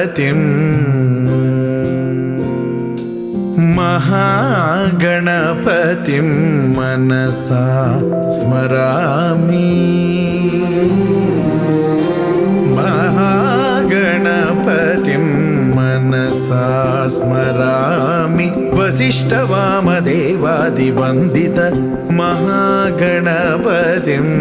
गणपतिं महागणपतिं मनसा स्मरामि महागणपतिं मनसा स्मरामि वसिष्ठवामदेवादिवन्दित महागणपतिम्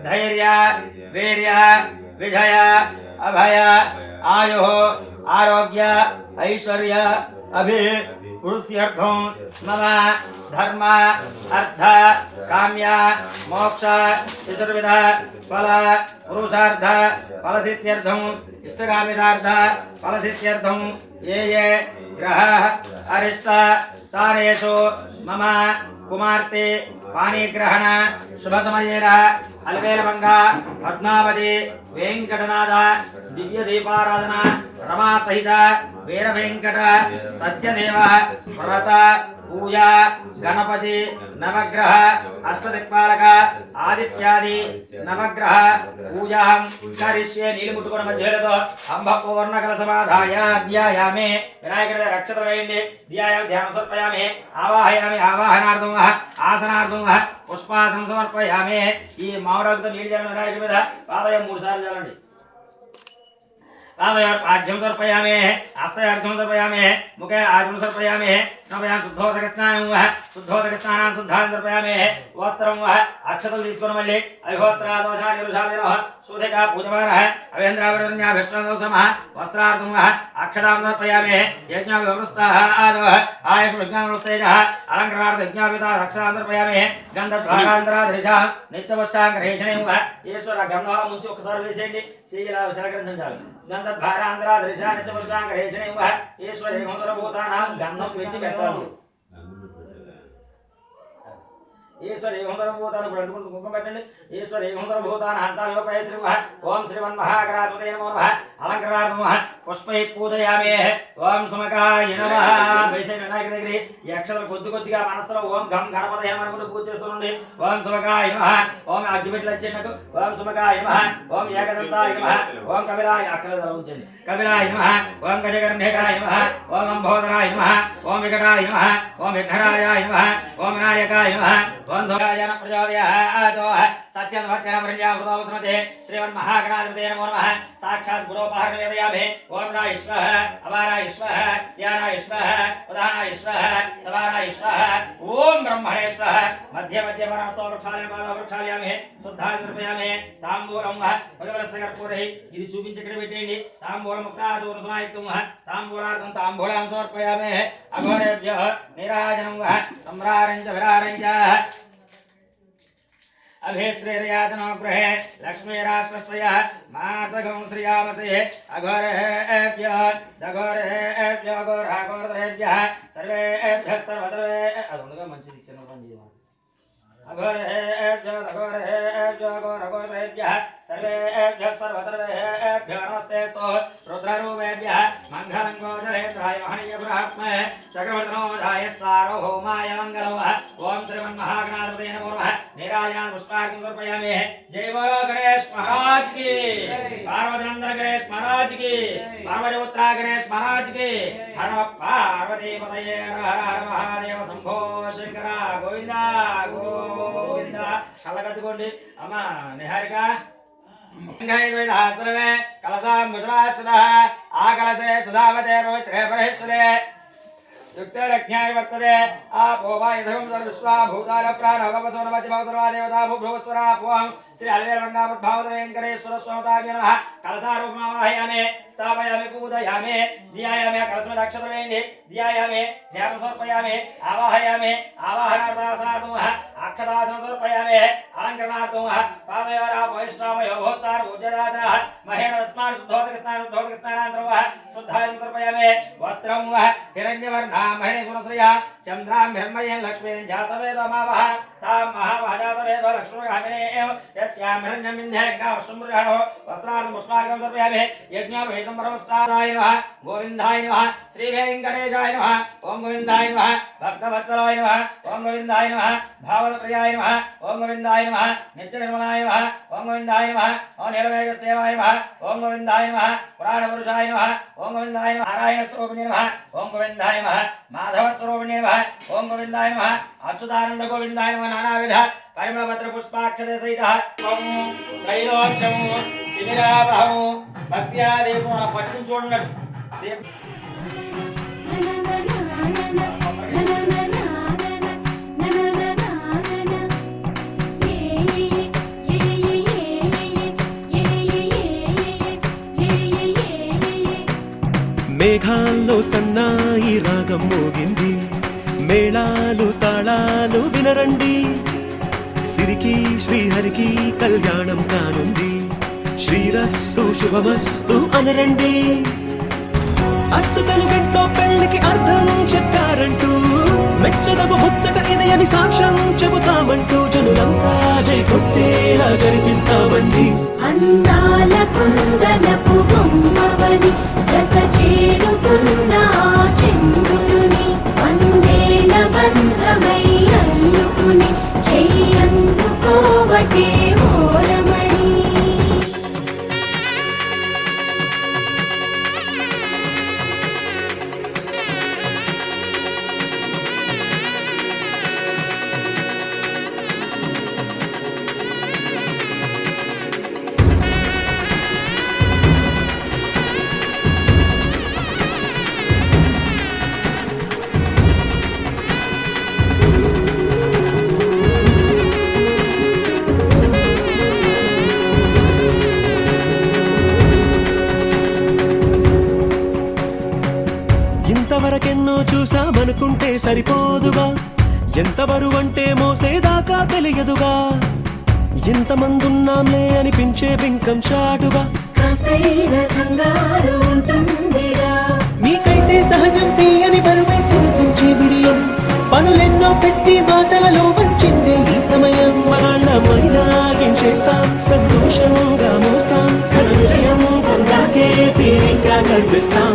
धैर्य वीर्य विजय अभय आयु आरोग्य ऐश्वर्य अभिवृद्ध्यर्थं मम धर्म अर्थ काम्य मोक्ष चतुर्विध फल पुरुषार्थ फलसिद्ध्यर्थं इष्टकामितार्थ फलसिद्ध्यर्थं ये ये ग्रह अरिष्ट स्थानेषु मम कुमार्ते पाणिग्रहण शुभ समयेन अलवेलमंगा पद्मावती वेंकटनाथ दिव्य दीपाराधना रमा सहित वीर वेंकट सत्यदेव व्रत पूजा गणपति नवग्रह अष्टदिक्पालक आदित्यादि नवग्रह पूजा करिष्ये नीलमुट्टुकोण मध्येलतो अंब पूर्ण कलशमाधाय ध्यायामि विनायकस्य रक्षत्र वेयंडि ध्यायामि ध्यानं समर्पयामि आवाहयामि आवाहनार्थं आसनार्थं पुष्पासनं समर्पयामि ఈ మామరాకుతో నీళ్ళు జలం వినాయకుడి మీద పాదయం 3 సార్లు జలండి पाद्यं समर्पयामि हस्तयार्घ्यं समर्पयामि मुखे आर्घ्यं समर्पयामि स्नापयामि शुद्धोदकस्नानं शुद्धोदकस्नानान् शुद्धान् समर्पयामि वस्त्रं अक्षतं తీసుకొని మళ్ళీ అవిహోస్త్రాదోషాన్ని రుషాదినః శోధికా పూజమానః అవేంద్రావరణ్యాభిష్ణోదోషమః వస్త్రార్థం అక్షతాం సమర్పయామి యజ్ఞావివృస్తాః ఆదవః ఆయుష్ విజ్ఞానవృస్తేజః అలంకరణార్థ యజ్ఞావితా రక్షతాం సమర్పయామి గంధద్వారాంతరాధరిష నిత్యవశ్చాంగరేషణం ఈశ్వర గంధవల ముంచి ఒకసారి వేసేయండి చేయిలా విసర్జించాలి गंधद्भारांतराधरिषा नित्यपुष्टांगरेषणं वः ईश्वरे गंधर्वभूतानां गंधं वेति పెట్టాలి ईश्वरे गंधर्वभूतानां प्रण्डुకుంటూ కుంకుమ పెట్టండి ईश्वरे गंधर्वभूतानां हन्ताविपय श्री वः ओम श्रीमन्महागणाधिपतये नमो नमः अलंकरणार्थं वः पुष्पै पूजयामि ओम सुमकाय नमः वैसे వినాయక దగ్గర ఈ అక్షరాలు కొద్దిగా మనసులో ఓం గం గణపతయ నమః అనుకుంటూ పూజ చేస్తుండండి ఓం సుమకాయ నమః ఓం అగ్గిపెట్టెలు వచ్చేటకు ఓం సుమకాయ నమః ఓం ఏకదంతాయ నమః ఓం కపిలాయ అక్షరాలు ఉంచండి కపిలాయ నమః ఓం గజగర్ణేకాయ నమః ఓం అంబోదరాయ నమః ఓం వికటాయ నమః ఓం విఘ్నరాయ నమః ఓం వినాయకాయ నమః ఓం ధోరాయన ప్రచోదయాతో సత్యం భక్తన బ్రహ్మవృతం సమతే శ్రీమన్మహాగణాధిపతये నమో నమః సాక్షాత్ గురోపహార నివేదయామి ఓం రాయ స్వః అవారాయ స్వః ధ్యానాయ స్వః ఉదానాయ స్వః సవారాయ స్వః ఓం బ్రహ్మణే స్వః మధ్య మధ్య మనసో వృక్షాలయం పాద వృక్షాలయామి శుద్ధాన్ని నిర్పయామి తాంబూలం భగవత్ కర్పూరై ఇది చూపించి ఇక్కడ పెట్టండి తాంబూలం ముక్తాదూర సమాయుక్తం తాంబూలార్థం తాంబూలం సమర్పయామి అఘోరేభ్యః నీరాజనం సమ్రారంచ విరారంచ अभिश्रीर्यातनो गृहे लक्ष्मीराष्ट्रस्य मासगं श्रियामसे अघोरेभ्यो दघोरेभ्यो घोराघोरेभ्यः सर्वेभ्यः सर्वतरे अदुंगा मंचिदि इच्छानो पंजी अघोरेभ्यो दघोरेभ्यो घोराघोरेभ्यः सर्वेभ्यः सर्वतरेभ्यो नमस्ते सो रुद्ररूपेभ्यः मङ्गलं गोचरेन्द्राय महनीयब्रह्मणे चक्रवर्तनोधाय सार्वभौमाय मङ्गलो ओम श्रीमन्महागणाधिपतये नमो नमः नीराजनान् पुष्पार्घ्यं समर्पयामि जय बोलो गणेश महाराज की पार्वतीनंदन गणेश महाराज की पार्वतीपुत्रा गणेश महाराज की हर नमः पार्वतीपतये हर हर महादेव शंभो शंकर गोविंदा गोविंदा कलकत्तुकोंडि अम्मा निहारिका सर्वे कलशाम्बुषवासुदः आकलशे सुधावते पवित्रे परहेश्वरे युक्ते रज्ञाय वर्तते आपो वा यथं सर्वविश्वा भूताल प्राणवपसवनमति भवतर्वा देवता भूभुवस्वरा पोहं श्री अलवेरमङ्गापद्भावतवेङ्कटेश्वर स्वमताभ्यो नमः कलशारूपमावाहयामि स्थापयामि पूजयामि ध्यायामि कलशमिदक्षतवेण्डि ध्यायामि ध्यानं समर्पयामि आवाहयामि आवाहनार्थासनार्थं अक्षतासनं समर्पयामि अलङ्करणार्थं पादयोरापविष्टामयो भोस्तार पूज्यदातनः महेण तस्मात् शुद्धोदकस्नानान्तरं शुद्धायं समर्पयामि वस्त्रं हिरण्यवर्णा महेण सुरश्रिया चन्द्रां हिरण्मयेन लक्ष्मीं जातवेदमावः तां महाभाजातवेद लक्ष्मीगामिने एव यस्यां हिरण्यमिन्ध्यैर्गावशुम्बृहणो वस्त्रार्थं पुष्पार्घ्यं समर्पयामि यज्ञोपवीतं परमस्सादाय नमः गोविन्दाय नमः श्रीवेङ्कटेशाय नमः ओं गोविन्दाय नमः भक्तवत्सलाय नमः ओं गोविन्दाय नमः भावप्रियाय नमः ओं गोविन्दाय नमः नित्यनिर्मलाय नमः ओं गोविन्दाय नमः ओं नीलमेघसेवाय नमः ओं गोविन्दाय नमः पुराणपुरुषाय नमः ओं गोविन्दाय नमः नारायणस्वरूपिणे नमः ओं गोविन्दाय नमः माधवस्वरूपिणे नमः ओं गोविन्दाय नमः अच्युतानंद गोविन्दाय नमः नानाविध परिमलपत्र पुष्पाक्षते सहितः त्रैलोक्यము తిమిరాభము భక్త్యా దీపం పట్టుకుని చూడండి మేఘాల్లో సన్నాయి రాగం మోగింది మేళాలు తాళాలు వినరండి సిరికి శ్రీహరికి కళ్యాణం కానుంది శ్రీరస్తు శుభమస్తు అనరండి అచ్చతలు గంటో పెళ్లికి అర్థం చెప్పారంటూ మెచ్చదగు ముచ్చట ఇది అని సాక్ష్యం చెబుతామంటూ జనులంతా జై కొట్టేలా జరిపిస్తామండి అందాల కుందనపు బొమ్మవని జత చేరుతున్న చంద్రుని వందేళ్ల బంధమై అల్లుకుని చెయ్యందుకోవటే ఓరమణి ఇంతవరకెన్నో చూసామనుకుంటే సరిపోదుగా ఎంత బరువంటే మోసేదాకా తెలియదుగా ఇంతమందున్నాంలే అనిపించే బింకం చాటుగా కాస్తైన కంగారు ఉంటుందిగా మీకైతే సహజం తీయని బరువేసిన సంచే బిడియం పనులెన్నో పెట్టి మాటలలో వచ్చిందే ఈ సమయం వాళ్ళమైనా ఏం చేస్తాం సంతోషంగా మోస్తాం ఘన విజయం పొందాకే తీరిగ్గా కనిపిస్తాం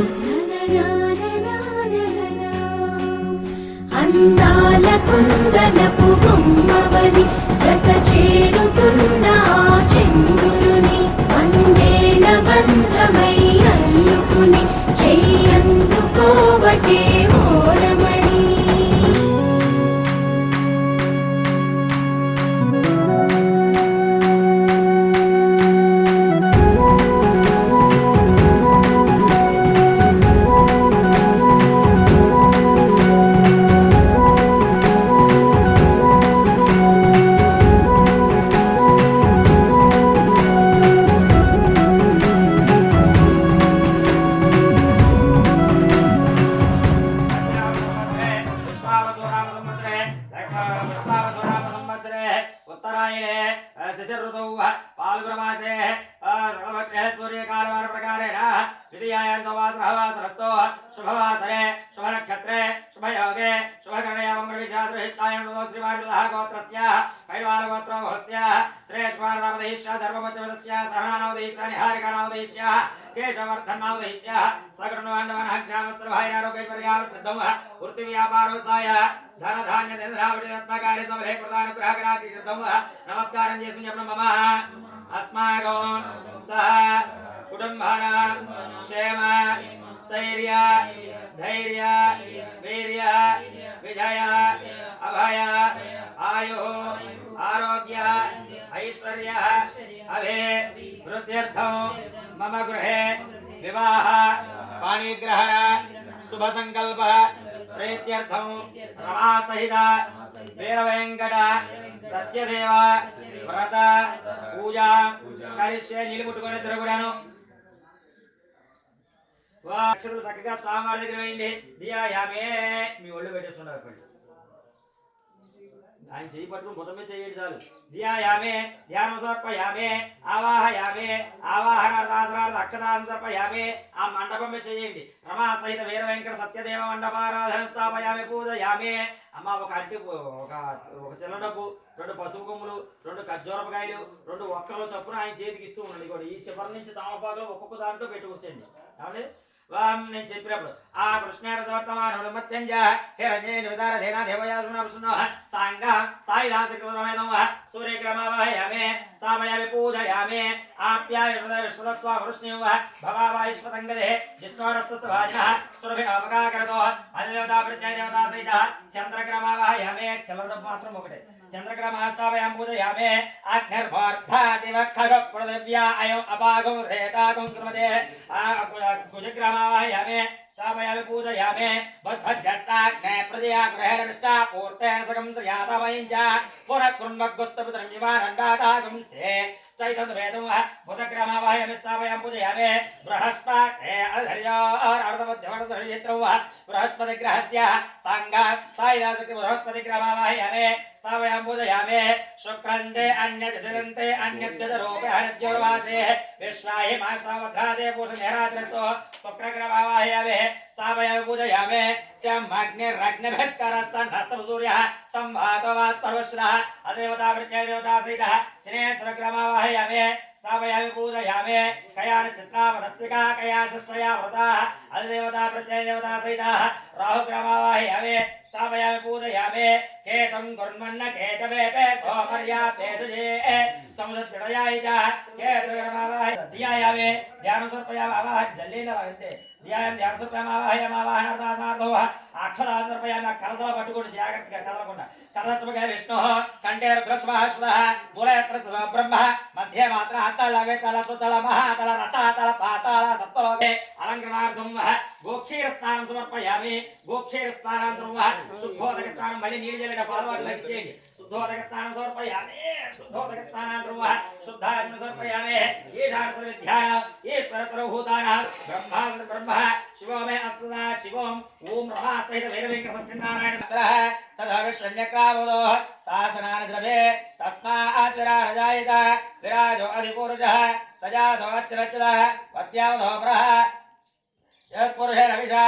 అందాల కుందనపు బొమ్మవని జత చేరుతున్న చంద్రుని వందేళ్ల బంధమై అల్లుకుని చెయ్యందుకోవటే ఓరమణి प्रकारेण द्वितीयायान्तो वासरः वासरस्तो शुभवासरे शुभनक्षत्रे शुभयोगे शुभकरणयामं प्रविशास्त्रहिष्टायं श्रीवायुः गोत्रस्याः कैडवालगोत्रोऽस्याः श्रेष्ठवारनामधेश्याः धर्ममध्यमदस्याः सहनानामधेश्याः निहारिकानामधेश्याः केशवर्धनामधेश्याः सगुणवाण्डवनः क्षामस्त्रभायनारोग्यपर्यावृद्धम् वृत्तिव्यापारोसाय धनधान्यनिर्धावटिरत्नकार्य समले कृतानुग्रहकराकृतम् नमस्कारं చేసుకుని చెప్పడం మమ अस्माकं सह कुटुंबानां क्षेम स्थैर्य धैर्य वीर्य विजय अभय आयु आरोग्य ऐश्वर्य अभिवृद्ध्यर्थं मम गृहे विवाह पाणिग्रहण शुभ संकल्प प्रीत्यर्थं रमा सहित वीरवेंकट सत्यदेव व्रत पूजा करिष्ये నిలుముట్టుకొని తిరుగుడాను అక్షరాలు చక్కగా స్వామివారి దగ్గర వేయండి దియాయామే మీ ఒళ్ళు పెట్టేస్తున్నారు అక్కడ ఆయన చేయి పట్టుకుని మొత్తమే చేయండి చాలు దియాయామే ధ్యానం సమర్పయామే ఆవాహయామే ఆవాహనార్థాసనార్థ అక్షరాలను సమర్పయామే ఆ మండపమే చేయండి రమా సహిత వీర వెంకట సత్యదేవ మండపారాధన స్థాపయామే పూజయామే అమ్మ ఒక అట్టి ఒక చిల్ల డబ్బు 2 పసుపు కొమ్ములు 2 ఖర్జూరపకాయలు 2 ఒక్కలు చొప్పున ఆయన చేతికి ఇస్తూ ఉండండి కూడా ఈ చివరి నుంచి తామపాకులు ఒక్కొక్క దాంట్లో పెట్టుకొచ్చండి కాబట్టి నేను చెప్పినప్పుడు ఆ కృష్ణారథవర్తమానుడు మత్యంజ హిరణ్యేన విదారధేన దేవయాసున విష్ణు సాంగ సాయిదాసకృతమేదం సూర్యగ్రమవాహయామే స్థాపయామి పూజయామే ఆప్యాయ విశ్వదస్వ వృష్ణ్యం భవావాయుష్వతంగదే జిష్ణోరస్య సభాజినః సురభినవకాకరతో అధిదేవతా ప్రత్యయ దేవతా సహిత చంద్రగ్రమవాహయామే చలనం మాత్రం ఒకటే చంద్రగ్రమస్థాపయాం పూజయామే అగ్నిర్భార్థాదివఖగ పృథివ్యా అయం అపాగం రేతాగం కృమదే కుజగ్రమవాహయామే స్థాపయామి పూజయామే బద్ధస్నాగ్నే ప్రజయా గృహేరవిష్టా పూర్తేన సగం శ్రియాతమయించ పునః కృణ్వగ్గుస్తపితరం నివారండాతాగం సే చైతన్య వేదం బుధగ్రమవాహయామి స్థాపయాం పూజయామే బృహస్పతే అర్ధమధ్యవర్ధరిత్రం బృహస్పతి గ్రహస్య సంఘ సాయిదాసకి బృహస్పతి గ్రమవాహయామే స్థాపయాం పూజయామే శుక్రంతే అన్యదిదంతే అన్యద్యరూపే హరిద్యోర్వాసే విశ్వాహి మాసవధ్రాదే పూషనేరాత్రస్తో శుక్రగ్రమవాహయామే స్థాపయామి పూజయామే శ్యామగ్నిరగ్నిభస్కరస్తన్నస్తమ సూర్యః సంవాతవాత్ పర్వశ్రః అదేవతా ప్రత్యయ దేవతా సహితః శనేశ్వరగ్రమవాహయామే స్థాపయామి పూజయామే కయాని చిత్రావనస్తికా కయా షష్టయా వ్రతాః అదేవతా ప్రత్యయ దేవతా సహితః రాహుగ్రమవాహయామే స్థాపయామి పూజయామే కేతం కుర్మన్న కేతవేపే సోమర్యాపేషుజే సముద్రయాయిత కేతుగ్రమవాహయ దియాయామే ధ్యానం సమర్పయామి ఆవాహ జల్లేన వాగంతే ధ్యానం ధ్యానం సమర్పయామి ఆవాహయామావాహనార్థార్థో అక్షరాలు సమర్పయామి కలసల పట్టుకోండి జాగ్రత్తగా కదలకుండా కలసముగా విష్ణు కంఠే రుద్రస్వాహ మూలయత్ర బ్రహ్మ మధ్య మాత్ర అత్తల వేతల సుతల మహాతల రసాతల పాతాళ సప్తలోకే అలంకరణార్థం గోక్షీర స్నానం సమర్పయామి గోక్షీర స్నానాంతరం శుద్ధోదక స్నానం మళ్ళీ నీళ్ళు జల్లిన పాలవాట్లు ఇచ్చేయండి శుద్ధోదక స్నానం సమర్పయామి శుద్ధోదక స్నానాంతరం శుద్ధాత్మ సమర్పయామి ఈశాన సర్వధ్యాన ఈశ్వర సర్వభూతాన బ్రహ్మ శివమే అస్సదా శివం ఓం రమా సహిత వీరవేంకట సత్యనారాయణ తదా విశ్వన్యక్రావదో శాసనాన శ్రవే తస్మాత్ విరాజాయత విరాజో అధిపురుషః సజాతో అత్రచల వత్యావధో ప్రహ యత్పురుషేణ విషా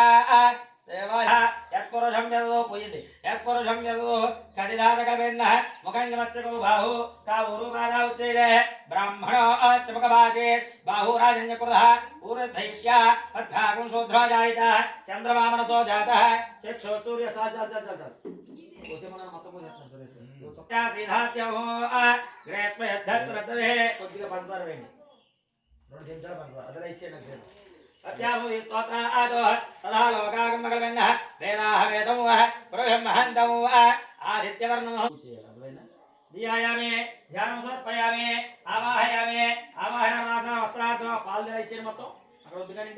దేవాయ యత్పురుషం జగదో పోయింది యత్పురుషం జగదో కదిదాతకవేన్న ముఖంగమస్య కో బాహు కావురు బాధా ఉచ్చేదే బ్రాహ్మణో అస్య ముఖభాషే బాహురాజన్యకృతః ఊర్ధ్వైష్య పద్భాగం శూద్రాజాయిత చంద్రమామనసో జాతః చక్షు సూర్య కొద్దిగా పంచదార వేయండి 2 చెంచాలు పంచదార అదే ఇచ్చేయండి అత్యాభూతి స్తోత్ర ఆదో తదా లోకాగం మగలవెన్న వేదాహ వేదం బ్రహ్మహంతం ఆదిత్యవర్ణం దియాయామే ధ్యానం సమర్పయామే ఆవాహయామే ఆవాహనాసన వస్త్రార్థం పాలు దిలా ఇచ్చేయండి మొత్తం అక్కడ వద్దు కానీ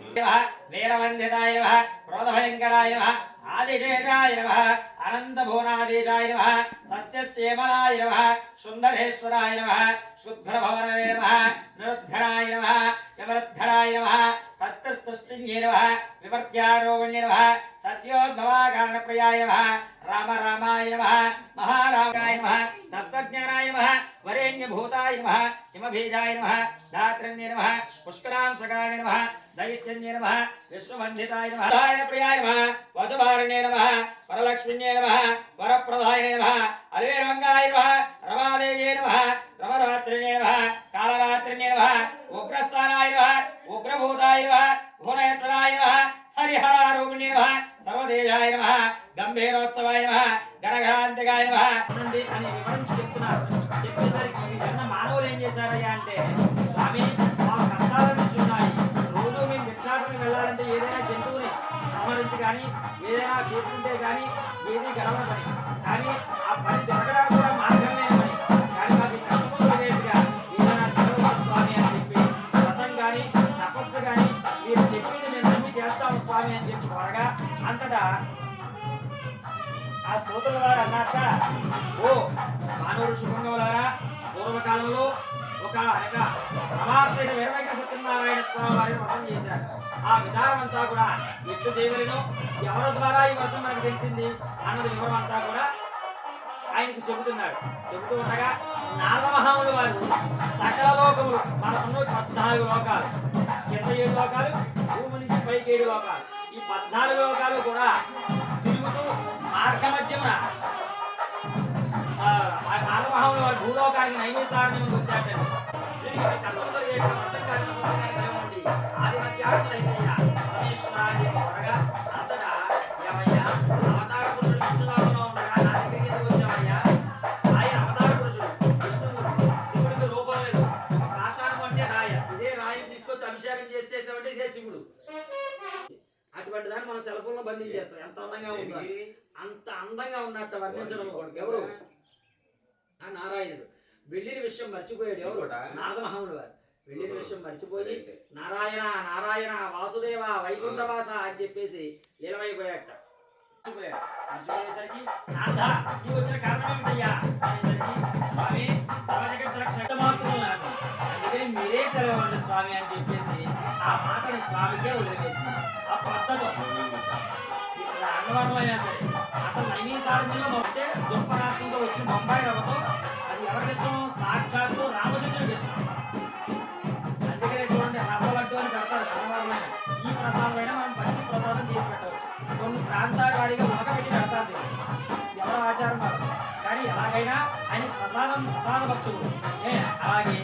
ఇంకా వీరవందితాయ నమః క్రోధభయంకరాయ నమః ఆదిశేషాయ నమః అనంతభువనాధీశాయ నమః సస్యశ్యామలాయ నమః సుందరేశ్వరాయ నమః శుద్ధభవనవే నమః నిరుద్ధరాయ నమః యమరుద్ధరాయ నమః కర్తృ चतुष्टिन्ये नमः विवर्त्यारोगण्ये नमः सत्योद्भवाकारणप्रियाय नमः राम रामाय नमः महारामाय नमः तत्त्वज्ञानाय नमः वरेण्यभूताय नमः हिमबीजाय नमः धात्रण्ये नमः पुष्करांशकाय नमः दैत्यन्ये नमः विश्वबन्धिताय नमः नारायणप्रियाय नमः वसुभारण्ये नमः वरलक्ष्मिन्ये नमः वरप्रदायिने नमः अलिवेर्मङ्गाय नमः रमादेव्ये नमः रमरात्रिणे नमः कालरात्रिणे नमः उग्रस्थानाय नमः उग्रभूताय नमः भुवनेश्वराय नमः हरिहरारूपिणे नमः सर्वदेजाय नमः गंभीरोत्सवाय नमः गणघांतिकाय नमः అని వివరించి చెప్తున్నారు. చెప్పేసరికి విన్న మానవులు ఏం చేశారయ్యా అంటే, స్వామి మా కష్టాల నుంచి ఉన్నాయి, రోజు మేము భిక్షాటనకి వెళ్ళాలంటే ఏదైనా జంతువుని సంహరించి కానీ ఏదైనా చేస్తుంటే కానీ ఏది గడవని పని, కానీ ఆ పని జరగడానికి కూడా మార్గం లేని పని, కానీ మాకు కష్టపడేట్టుగా ఏదైనా సెలవు స్వామి అని చెప్పి వ్రతం కానీ తపస్సు కానీ మీరు చెప్పింది మేము నమ్మి చేస్తాము స్వామి అని చెప్పి త్వరగా అంతటా ఆ సోదరుల వారు అన్నాక, ఓ మానవ శుభంగవులారా, పూర్వకాలంలో ఒక రమాసైన వీరవేంకట సత్యనారాయణ స్వామి వారి వ్రతం చేశారు. ఆ విధానం అంతా కూడా ఎట్లు చేయవలెను, ఎవరి ద్వారా ఈ వ్రతం మనకు తెలిసింది అన్నది వివరం అంతా కూడా ఆయనకు చెబుతున్నాడు. చెబుతూ ఉండగా నారద మహాములు వారు సకల లోకములు, మనకున్న 14 లోకాలు, కింద 7 లోకాలు, భూమి నుంచి పైకి 7 లోకాలు, ఈ 14 లోకాలు కూడా తిరుగుతూ మార్గ మధ్యమున నారద మహాములు వారు భూలోకానికి నైవేశారణ్యం వచ్చాటండి. కష్టంతో ఆదిమత్యాత్మయ్యా పరమేశ్వరాన్ని త్వరగా అంతటా ఏమయ్యా అవతార పురుషుడు విష్ణులోకంలో ఉండగా నా దగ్గరికి ఎందుకు వచ్చామయ్యా? ఆయన అవతార పురుషుడు విష్ణువు, శివుడికి రూపం లేదు, ఒక పాషాణం అంటే రాయ, ఇదే రాయిని తీసుకొచ్చి అభిషేకం చేసేసామంటే ఇదే శివుడు. అటువంటి దాన్ని మనం సెల్ ఫోన్ లో బంధించేస్తాం. ఎంత అందంగా ఉందో అంత అందంగా ఉన్నట్టు వర్ణించడం ఎవరు? ఆ నారాయణుడు. వెళ్ళిన విషయం మర్చిపోయాడు. ఎవరు? నారద మహాముడు వారు. వెళ్ళిన విషయం మర్చిపోయి నారాయణ నారాయణ వాసుదేవ వైకుంఠవాస అని చెప్పేసి లీలమైపోయాట. మర్చిపోయేసరికి నారద ఈ వచ్చిన కారణం ఏమిటయ్యా అనేసరికి, స్వామి సర్వజగత్ రక్షణ మాత్రం నాకు, అందుకని మీరే సెలవండి స్వామి అని చెప్పేసి ఆ మాటని స్వామికే వదిలివేసింది. ఆ పద్ధతి ఇక్కడ అన్నవరం అయినా సరే అసలు నైమిసారణ్యంలో మొట్టే గొప్ప రాష్ట్రంతో వచ్చిన బొంబాయి రవ్వతో అది ఎవరికి ఇష్టం? సాక్షాత్తు రామచంద్రుడికి ఇష్టం. అందుకనే చూడండి రవ్వ లడ్డు అని పెడతారు అన్నవరమైన. ఈ ప్రసాదమైనా మనం మంచి ప్రసాదం చేసి పెట్టవచ్చు. కొన్ని ప్రాంతాల వారిగా ఉడకబెట్టి పెడతారు. ఎవరి ఆచారం కాదు, కానీ ఎలాగైనా ఆయన ప్రసాద భక్షుడు. అలాగే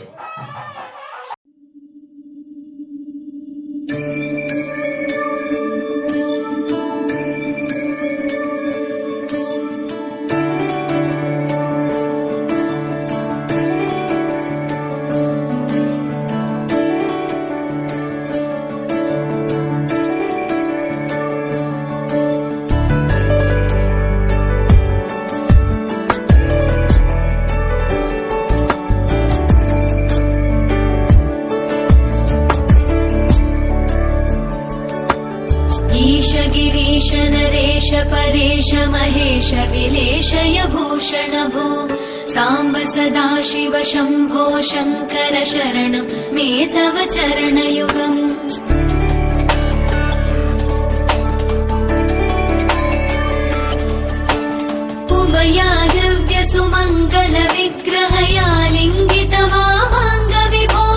परेश महेश विलेशय भूषण भो साम्ब सदाशिव शम्भो शङ्कर शरणं मे तव चरणयुगम् उमया दिव्य सुमङ्गल विग्रहया लिङ्गित वामाङ्ग विभो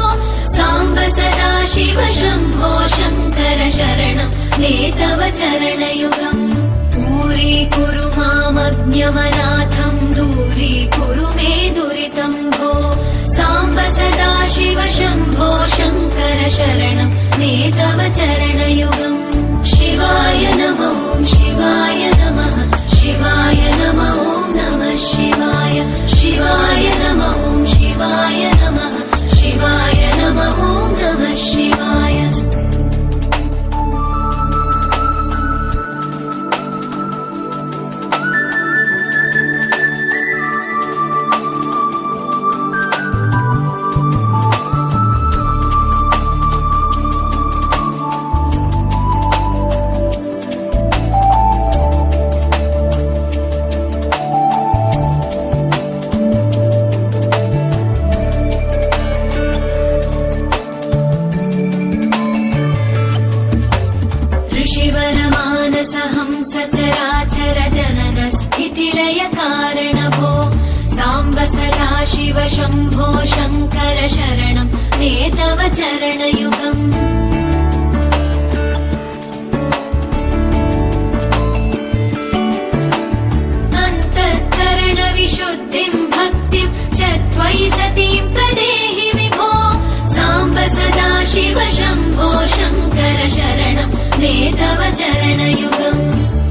साम्ब सदाशिव शम्भो शङ्कर शरणं मे तव चरणयुगम् दूरीकुरु मामज्ञमनाथं दूरीकुरु मे दुरितं भो साम्ब सदाशिव शम्भो शङ्कर शरणं मे तव चरणयुगम् शिवाय नमो शिवाय नमः शिवाय नमो नमः शिवाय शिवाय नमो शिवाय नमः शिवाय नमो नमः शिवाय मे तव चरणयुगम् अन्तःकरणविशुद्धिं भक्तिं च त्वयि सतीं प्रदेहि विभो साम्ब सदा शिव शम्भो शङ्कर शरणं मे तव चरणयुगम्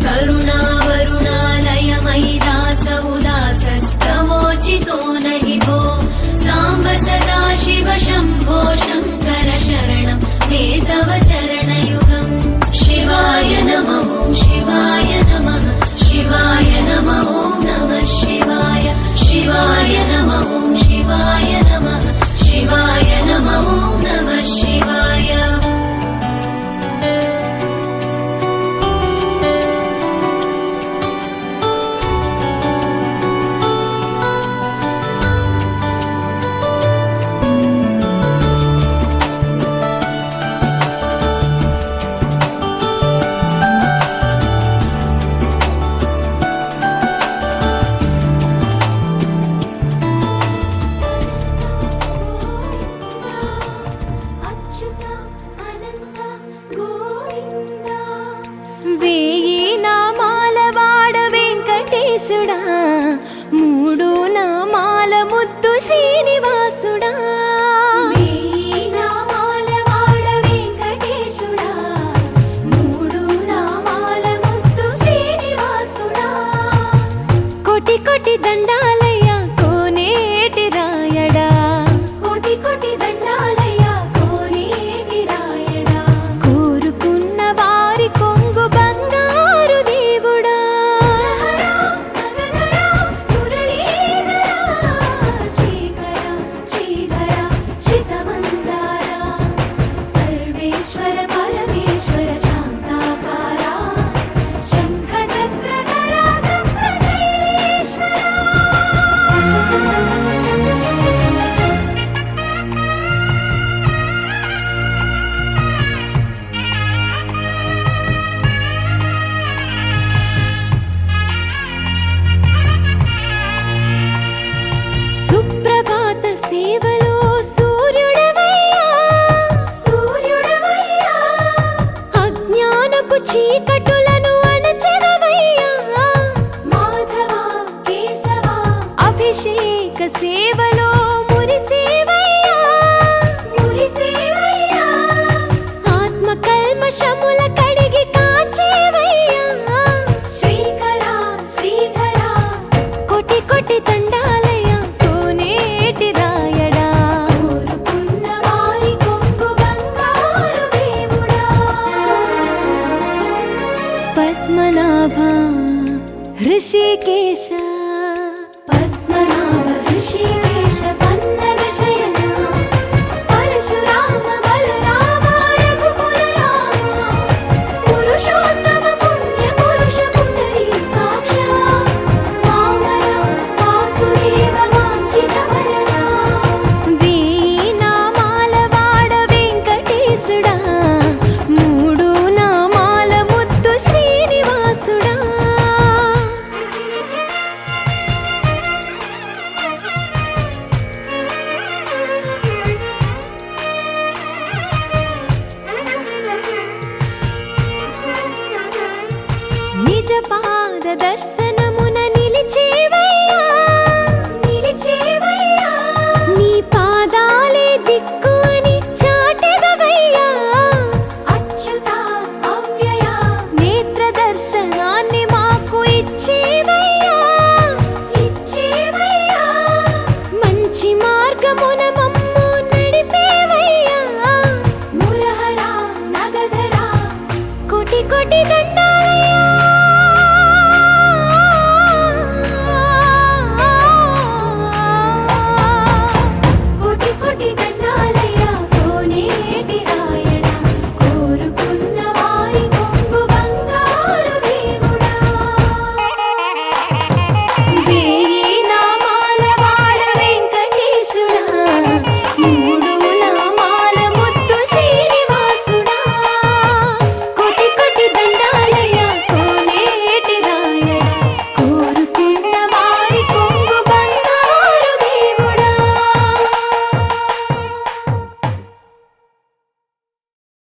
करुणावरुणालय मयि दास उदासस्तवोचितो नहि भो साम्ब सदा शिव शम्भो शङ्कर शरणं मे तव चरणयुगम् शिवाय नमः शिवाय नमः शिवाय नमः नमः शिवाय शिवाय नमः शिवाय नमः शिवाय नमः नमः शिवाय వేయి నామాల వాడ వెంకటేశుడా మూడు నామాల ముద్దు శ్రీనివాసుడా వేయి నామాల వాడ వెంకటేశుడా మూడు నామాల ముద్దు శ్రీనివాసుడా కోటి కోటి దండాలయ్య కోనేటి రాయడా కోటి కోటి దండాలయ్య కోనేటి రాయడా కోరుకున్న వారి కొంగు బంగారు దేవుడా సర్వేశ్వర పరమేశ్వర శాంతాకార శంఖ చక్రధర సప్తశైలేశ్వర సుప్రభాత సేవలో సూర్యుడవయ్యా సూర్యుడవయ్యా అజ్ఞానపు చీకటులను అణచెదవయ్యా మాధవ కేశవ అభిషేక సేవలో మురిసేవయ్యా మురిసేవయ్యా ఆత్మ కల్మషముల కడిగి కాచేవయ్యా శ్రీకర శ్రీధర కోటి కోటి దండాలయ్య కోనేటి రాయడా కోరుకున్న వారి కొంగు బంగారు దేవుడా పద్మనాభ హృషికేశ